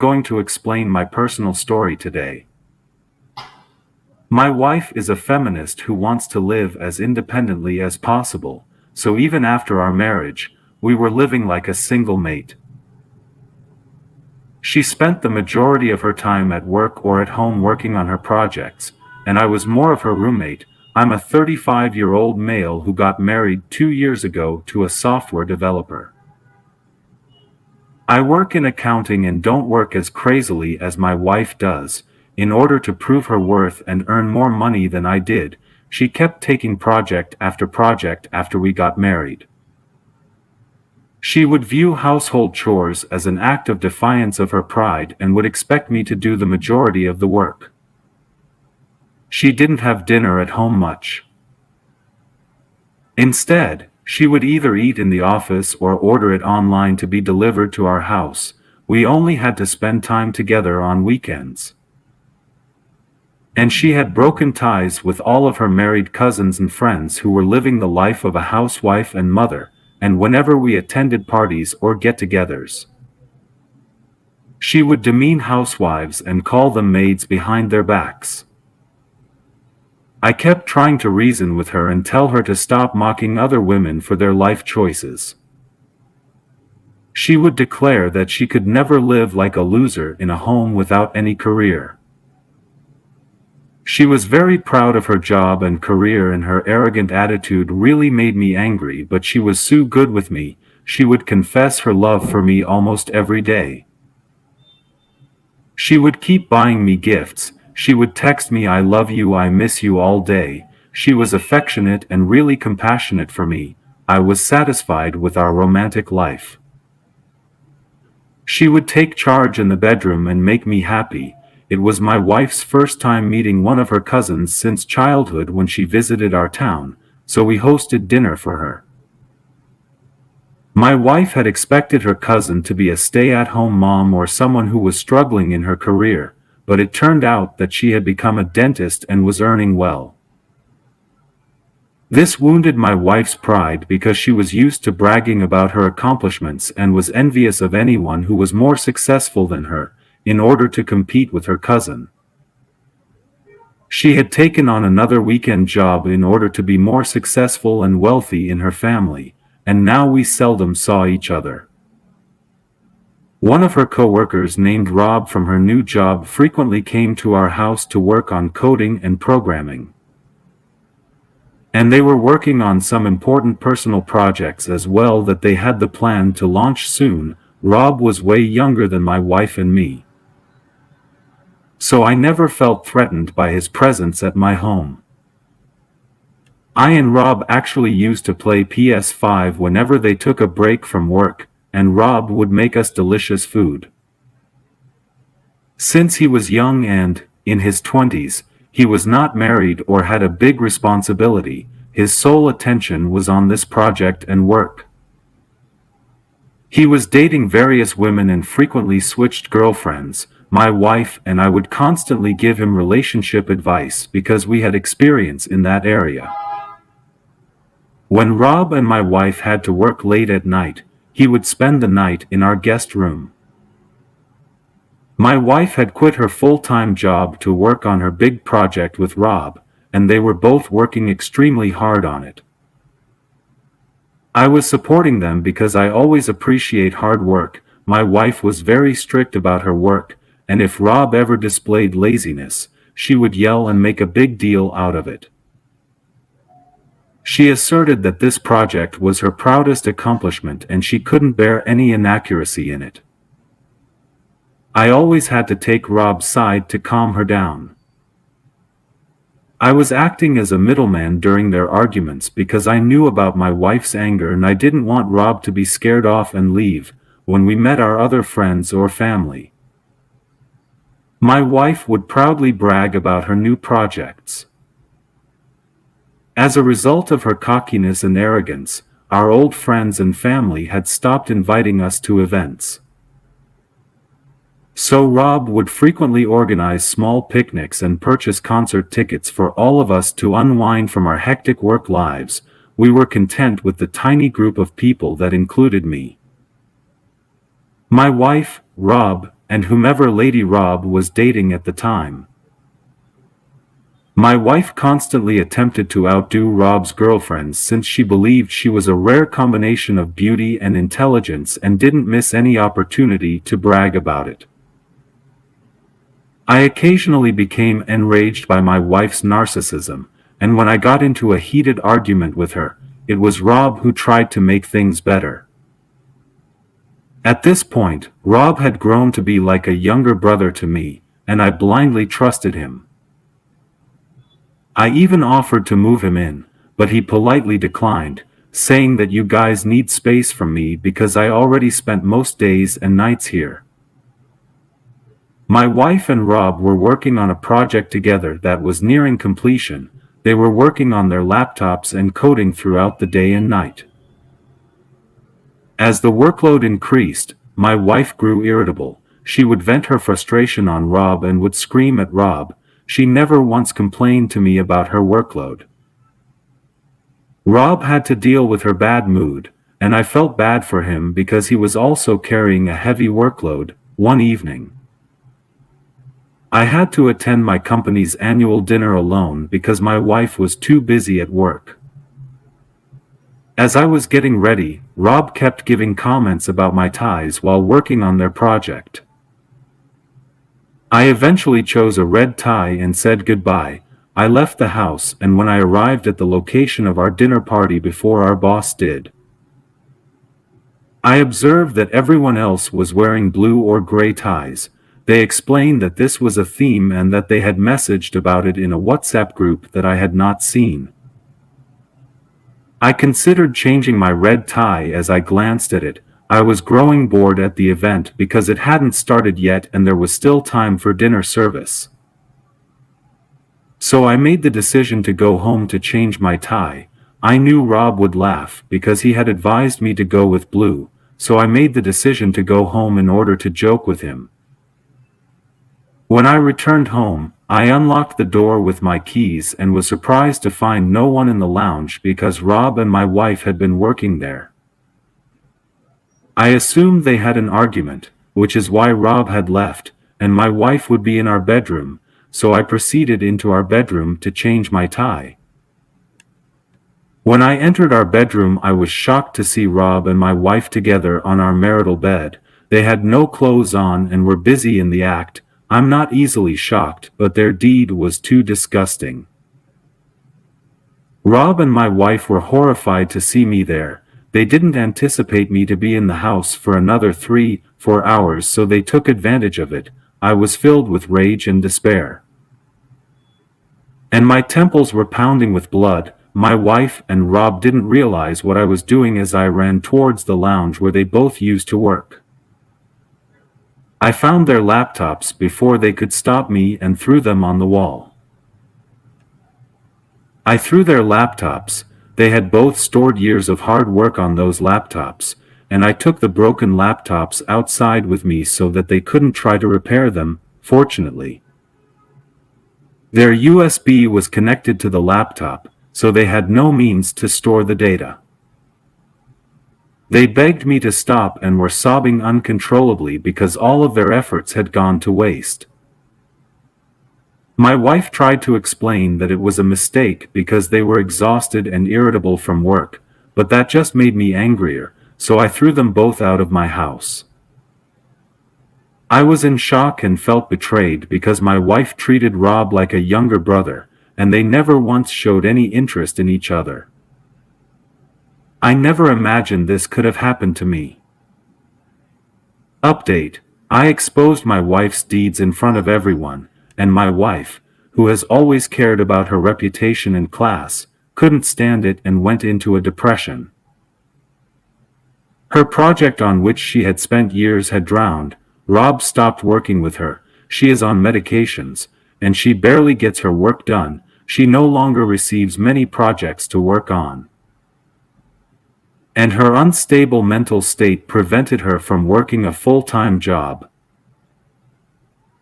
going to explain my personal story today. My wife is a feminist who wants to live as independently as possible, so even after our marriage, we were living like a single mate. She spent the majority of her time at work or at home working on her projects, and I was more of her roommate. I'm a 35-year-old male who got married 2 years ago to a software developer. I work in accounting and don't work as crazily as my wife does. In order to prove her worth and earn more money than I did, she kept taking project after we got married. She would view household chores as an act of defiance of her pride and would expect me to do the majority of the work. She didn't have dinner at home much. Instead, she would either eat in the office or order it online to be delivered to our house. We only had to spend time together on weekends. And she had broken ties with all of her married cousins and friends who were living the life of a housewife and mother, and whenever we attended parties or get-togethers, she would demean housewives and call them maids behind their backs. I kept trying to reason with her and tell her to stop mocking other women for their life choices. She would declare that she could never live like a loser in a home without any career. She was very proud of her job and career, and her arrogant attitude really made me angry, but she was so good with me. She would confess her love for me almost every day. She would keep buying me gifts. She would text me, "I love you, I miss you" all day. She was affectionate and really compassionate for me. I was satisfied with our romantic life. She would take charge in the bedroom and make me happy. It was my wife's first time meeting one of her cousins since childhood when she visited our town, so we hosted dinner for her. My wife had expected her cousin to be a stay-at-home mom or someone who was struggling in her career, but it turned out that she had become a dentist and was earning well. This wounded my wife's pride because she was used to bragging about her accomplishments and was envious of anyone who was more successful than her, in order to compete with her cousin. She had taken on another weekend job in order to be more successful and wealthy in her family, and now we seldom saw each other. One of her co-workers named Rob from her new job frequently came to our house to work on coding and programming. And they were working on some important personal projects as well that they had the plan to launch soon. Rob was way younger than my wife and me, so I never felt threatened by his presence at my home. I and Rob actually used to play PS5 whenever they took a break from work, and Rob would make us delicious food. Since he was young and, in his 20s, he was not married or had a big responsibility, his sole attention was on this project and work. He was dating various women and frequently switched girlfriends. My wife and I would constantly give him relationship advice because we had experience in that area. When Rob and my wife had to work late at night, he would spend the night in our guest room. My wife had quit her full-time job to work on her big project with Rob, and they were both working extremely hard on it. I was supporting them because I always appreciate hard work. My wife was very strict about her work, and if Rob ever displayed laziness, she would yell and make a big deal out of it. She asserted that this project was her proudest accomplishment and she couldn't bear any inaccuracy in it. I always had to take Rob's side to calm her down. I was acting as a middleman during their arguments because I knew about my wife's anger and I didn't want Rob to be scared off and leave when we met our other friends or family. My wife would proudly brag about her new projects. As a result of her cockiness and arrogance, our old friends and family had stopped inviting us to events. So Rob would frequently organize small picnics and purchase concert tickets for all of us to unwind from our hectic work lives. We were content with the tiny group of people that included me, my wife, Rob, and whomever Lady Rob was dating at the time. My wife constantly attempted to outdo Rob's girlfriends since she believed she was a rare combination of beauty and intelligence and didn't miss any opportunity to brag about it. I occasionally became enraged by my wife's narcissism, and when I got into a heated argument with her, it was Rob who tried to make things better. At this point, Rob had grown to be like a younger brother to me, and I blindly trusted him. I even offered to move him in, but he politely declined, saying that you guys need space from me because I already spent most days and nights here. My wife and Rob were working on a project together that was nearing completion. They were working on their laptops and coding throughout the day and night. As the workload increased, my wife grew irritable. She would vent her frustration on Rob and would scream at Rob. She never once complained to me about her workload. Rob had to deal with her bad mood, and I felt bad for him because he was also carrying a heavy workload. One evening, I had to attend my company's annual dinner alone because my wife was too busy at work. As I was getting ready, Rob kept giving comments about my ties while working on their project. I eventually chose a red tie and said goodbye. I left the house, and when I arrived at the location of our dinner party before our boss did, I observed that everyone else was wearing blue or gray ties. They explained that this was a theme and that they had messaged about it in a WhatsApp group that I had not seen. I considered changing my red tie as I glanced at it. I was growing bored at the event because it hadn't started yet and there was still time for dinner service. So I made the decision to go home to change my tie. I knew Rob would laugh because he had advised me to go with blue, so I made the decision to go home in order to joke with him. When I returned home, I unlocked the door with my keys and was surprised to find no one in the lounge because Rob and my wife had been working there. I assumed they had an argument, which is why Rob had left, and my wife would be in our bedroom, so I proceeded into our bedroom to change my tie. When I entered our bedroom, I was shocked to see Rob and my wife together on our marital bed. They had no clothes on and were busy in the act. I'm not easily shocked, but their deed was too disgusting. Rob and my wife were horrified to see me there. They didn't anticipate me to be in the house for another 3-4 hours, so they took advantage of it. I was filled with rage and despair, and my temples were pounding with blood. My wife and Rob didn't realize what I was doing as I ran towards the lounge where they both used to work. I found their laptops before they could stop me and threw them on the wall. I threw their laptops. They had both stored years of hard work on those laptops, and I took the broken laptops outside with me so that they couldn't try to repair them. Fortunately, their USB was connected to the laptop, so they had no means to store the data. They begged me to stop and were sobbing uncontrollably because all of their efforts had gone to waste. My wife tried to explain that it was a mistake because they were exhausted and irritable from work, but that just made me angrier, so I threw them both out of my house. I was in shock and felt betrayed because my wife treated Rob like a younger brother, and they never once showed any interest in each other. I never imagined this could have happened to me. Update: I exposed my wife's deeds in front of everyone, and my wife, who has always cared about her reputation and class, couldn't stand it and went into a depression. Her project on which she had spent years had drowned. Rob stopped working with her. She is on medications, and she barely gets her work done. She no longer receives many projects to work on, and her unstable mental state prevented her from working a full-time job.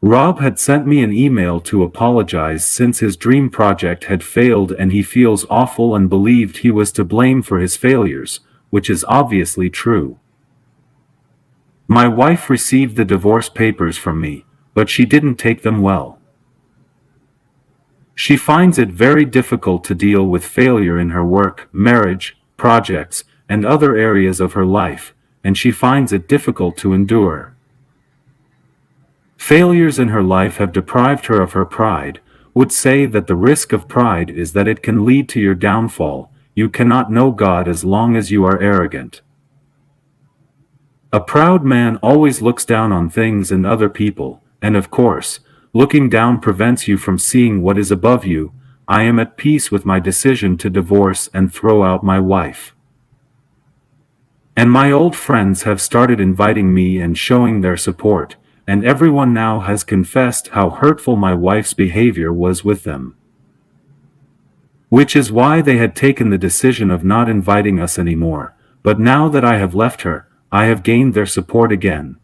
Rob had sent me an email to apologize since his dream project had failed, and he feels awful and believed he was to blame for his failures, which is obviously true. My wife received the divorce papers from me, but she didn't take them well. She finds it very difficult to deal with failure in her work, marriage, projects, and other areas of her life, and she finds it difficult to endure. Failures in her life have deprived her of her pride. Would say that the risk of pride is that it can lead to your downfall. You cannot know God as long as you are arrogant. A proud man always looks down on things and other people, and of course, looking down prevents you from seeing what is above you. I am at peace with my decision to divorce and throw out my wife. And my old friends have started inviting me and showing their support, and everyone now has confessed how hurtful my wife's behavior was with them. Which is why they had taken the decision of not inviting us anymore, but now that I have left her, I have gained their support again.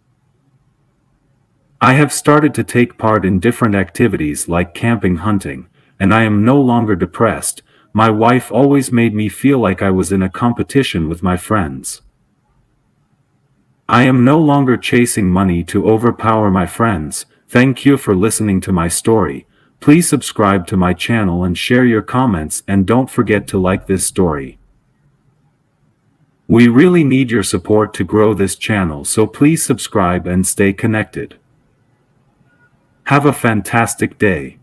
I have started to take part in different activities like camping, hunting, and I am no longer depressed. My wife always made me feel like I was in a competition with my friends. I am no longer chasing money to overpower my friends. Thank you for listening to my story. Please subscribe to my channel and share your comments, and don't forget to like this story. We really need your support to grow this channel, so please subscribe and stay connected. Have a fantastic day.